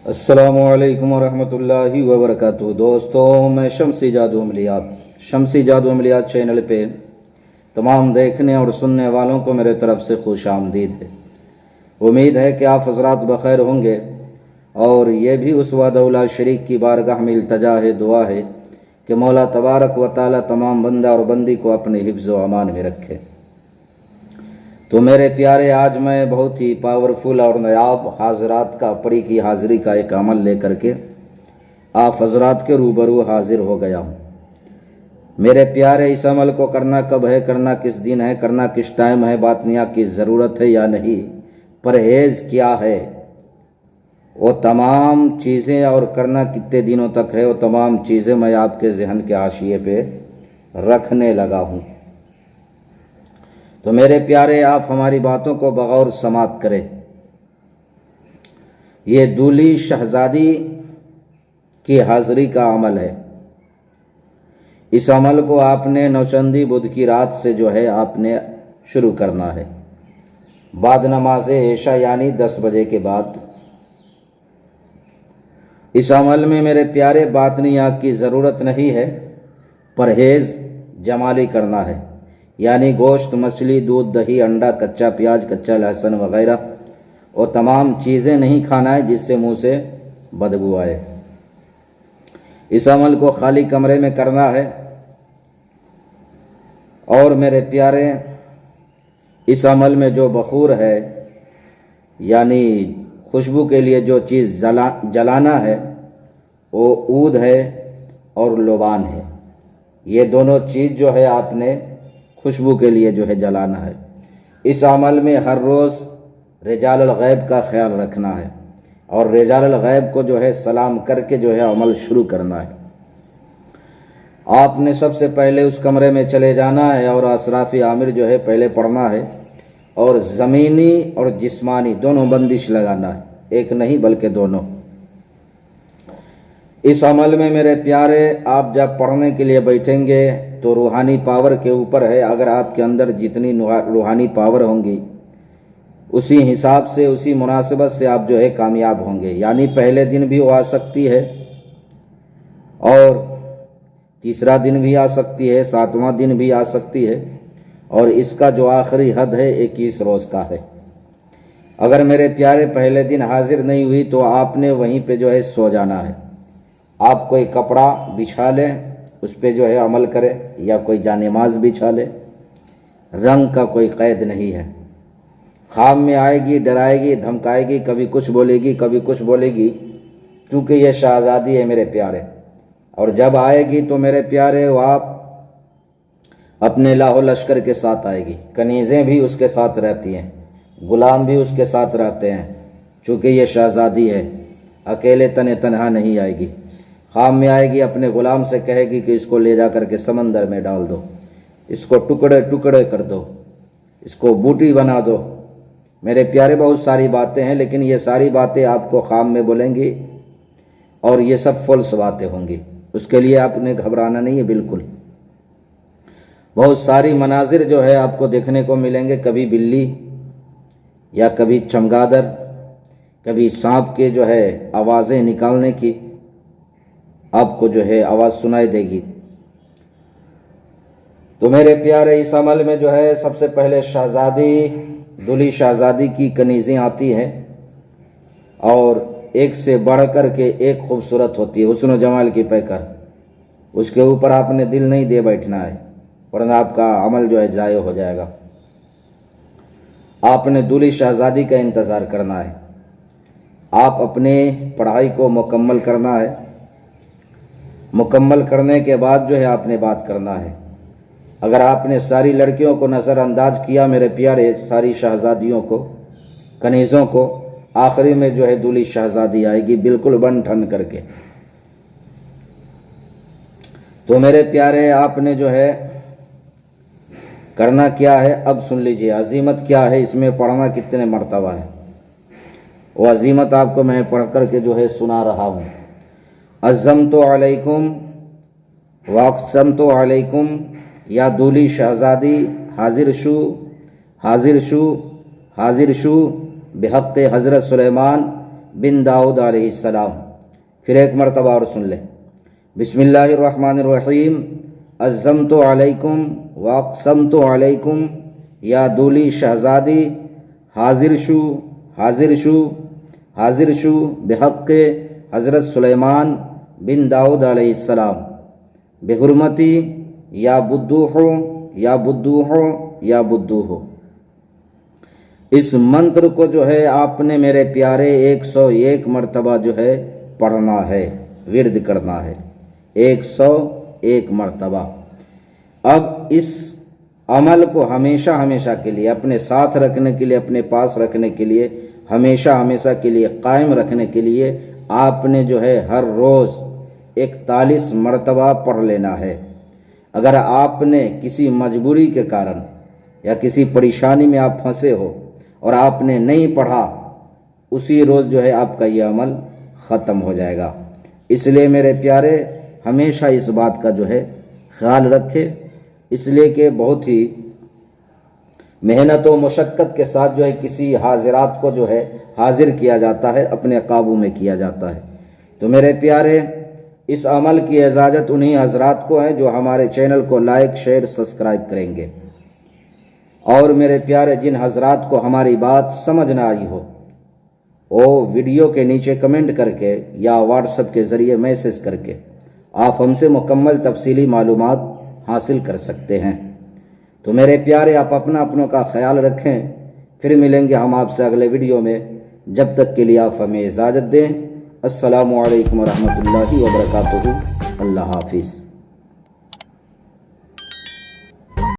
अस्सलामुअलैकुम वरहमतुल्लाहि वबरकातुहू। दोस्तों, मैं शम्सी जादू अमलियात चैनल पे तमाम देखने और सुनने वालों को मेरे तरफ़ से खुश आमदीद है। उम्मीद है कि आप हज़रात बख़ैर होंगे और ये भी उस वादउला शरीक की बारगाह में इल्तजा है, दुआ है कि मौला तबारक व तआला तमाम बंदा और बंदी को अपने हिफ्ज़ व अमान में रखे। तो मेरे प्यारे, आज मैं बहुत ही पावरफुल और नायाब हाज़रात का पड़ी की हाज़िरी का एक अमल लेकर के आप हज़रात के रूबरू हाज़िर हो गया हूँ। मेरे प्यारे, इस अमल को करना कब है, करना किस दिन है, करना किस टाइम है, बातनिया की ज़रूरत है या नहीं, परहेज़ क्या है, वो तमाम चीज़ें और करना कितने दिनों तक है, वो तमाम चीज़ें मैं आपके जहन के हाशिए पे रखने लगा हूँ। तो मेरे प्यारे, आप हमारी बातों को बगौर समात करें। ये दूल्ही शहजादी की हाज़िरी का अमल है। इस अमल को आपने नौचंदी बुध की रात से जो है आपने शुरू करना है, बाद नमाज ऐशा यानी 10 बजे के बाद। इस अमल में मेरे प्यारे बातनिया की ज़रूरत नहीं है, परहेज़ जमाली करना है, यानी गोश्त, मछली, दूध, दही, अंडा, कच्चा प्याज, कच्चा लहसुन वगैरह और तमाम चीज़ें नहीं खाना है जिससे मुंह से बदबू आए। इस अमल को खाली कमरे में करना है। और मेरे प्यारे, इस अमल में जो बखूर है यानी खुशबू के लिए जो चीज़ जलाना है वो ऊद है और लोबान है। ये दोनों चीज़ जो है आपने खुशबू के लिए जो है जलाना है। इस अमल में हर रोज़ रिजालुल गैब का ख्याल रखना है और रिजालुल गैब को जो है सलाम करके जो है अमल शुरू करना है। आपने सबसे पहले उस कमरे में चले जाना है और असराफी आमिर जो है पहले पढ़ना है और ज़मीनी और जिस्मानी दोनों बंदिश लगाना है, एक नहीं बल्कि दोनों। इस अमल में मेरे प्यारे, आप जब पढ़ने के लिए बैठेंगे तो रूहानी पावर के ऊपर है। अगर आपके अंदर जितनी रूहानी पावर होंगी उसी हिसाब से, उसी मुनासिबत से आप जो है कामयाब होंगे। यानी पहले दिन भी वो आ सकती है और तीसरा दिन भी आ सकती है, 7वां दिन भी आ सकती है और इसका जो आखिरी हद है 21 रोज़ का है। अगर मेरे प्यारे पहले दिन हाजिर नहीं हुई तो आपने वहीं पे जो है सो जाना है। आप कोई कपड़ा बिछा लें, उस पर जो है अमल करें, या कोई जानेमाज बिछा ले। रंग का कोई क़ैद नहीं है। ख्वाब में आएगी, डराएगी, धमकाएगी, कभी कुछ बोलेगी, कभी कुछ बोलेगी, क्योंकि ये शहज़ादी है मेरे प्यारे। और जब आएगी तो मेरे प्यारे वो आप अपने लाहो लश्कर के साथ आएगी। कनीज़ें भी उसके साथ रहती हैं, गुलाम भी उसके साथ रहते हैं, चूँकि ये शहज़ादी है, अकेले तने तनहा नहीं आएगी। ख्वाब में आएगी, अपने ग़ुलाम से कहेगी कि इसको ले जा कर के समंदर में डाल दो, इसको टुकड़े टुकड़े कर दो, इसको बूटी बना दो। मेरे प्यारे, बहुत सारी बातें हैं, लेकिन ये सारी बातें आपको ख्वाब में बोलेंगी और ये सब फॉल्स बातें होंगी। उसके लिए आपने घबराना नहीं है बिल्कुल। बहुत सारी मनाजिर जो है आपको देखने को मिलेंगे, कभी बिल्ली या कभी चमगादड़, कभी सांप के जो है आवाज़ें निकालने की आपको जो है आवाज़ सुनाई देगी। तो मेरे प्यारे, इस अमल में जो है सबसे पहले शहज़ादी, दूल्ही शहज़ादी की कनीज़ें आती हैं और एक से बढ़ कर के एक खूबसूरत होती है, हुस्न जमाल की पैकर। उसके ऊपर आपने दिल नहीं दे बैठना है, वरना आपका अमल जो है ज़ाय हो जाएगा। आपने दूल्ही शहज़ादी का इंतज़ार करना है। आप अपने पढ़ाई को मुकम्मल करना है। मुकम्मल करने के बाद जो है आपने बात करना है। अगर आपने सारी लड़कियों को नज़रअंदाज किया मेरे प्यारे, सारी शहज़ादियों को, कनीज़ों को, आखिरी में जो है दूल्ही शहज़ादी आएगी बिल्कुल बन ठन करके। तो मेरे प्यारे, आपने जो है करना क्या है अब सुन लीजिए। अजीमत क्या है, इसमें पढ़ना कितने मर्तबा है, वो अजीमत आपको मैं पढ़ कर के जो है सुना रहा हूँ। अज़्ज़मतु अलैकुम वक़्समतु अलैकुम या दूल्ही शहज़ादी, हाजिर शू हाजिर शू हाजिर शू बेहक़्क़े हज़रत सुलेमान बिन दाऊद अलैहिस्सलाम। फिर एक मरतबा और सुन ले। बिस्मिल्लाहिर्रहमानिर्रहीम। अज़्ज़मतु अलैकुम व अक़समतु अलैकुम या दूली शहज़ादी हाजिर शु हाजिर शु हाजिर शु बिहक़्क़े हज़रत सुलेमान बिन दाऊद अलैहिस्सलाम बेहुरमती या बुद्दूहो या बुद्दूहो या बुद्दूहो। इस मंत्र को जो है आपने मेरे प्यारे 101 मरतबा जो है पढ़ना है, विर्द करना है 101 मरतबा। अब इस अमल को हमेशा हमेशा के लिए अपने साथ रखने के लिए, अपने पास रखने के लिए, हमेशा हमेशा के लिए कायम रखने के लिए आपने जो है हर रोज़ 41 मरतबा पढ़ लेना है। अगर आपने किसी मजबूरी के कारण या किसी परेशानी में आप फंसे हो और आपने नहीं पढ़ा, उसी रोज़ जो है आपका ये अमल ख़त्म हो जाएगा। इसलिए मेरे प्यारे हमेशा इस बात का जो है ख्याल रखें, इसलिए कि बहुत ही मेहनत व मुशक्क़त के साथ जो है किसी हाजिरात को जो है हाजिर किया जाता है, अपने काबू में किया जाता है। तो मेरे प्यारे इस अमल की इजाज़त उन्हीं हजरात को है जो हमारे चैनल को लाइक शेयर सब्सक्राइब करेंगे। और मेरे प्यारे जिन हजरात को हमारी बात समझ ना आई हो, वो वीडियो के नीचे कमेंट करके या व्हाट्सएप के ज़रिए मैसेज करके आप हमसे मुकम्मल तफसीली मालूमात हासिल कर सकते हैं। तो मेरे प्यारे आप अपनों का ख्याल रखें। फिर मिलेंगे हम आपसे अगले वीडियो में। जब तक के लिए आप हमें इजाज़त दें। अस्सलामु अलैकुम व रहमतुल्लाहि व बरकातुहू। अल्लाह हाफिज़।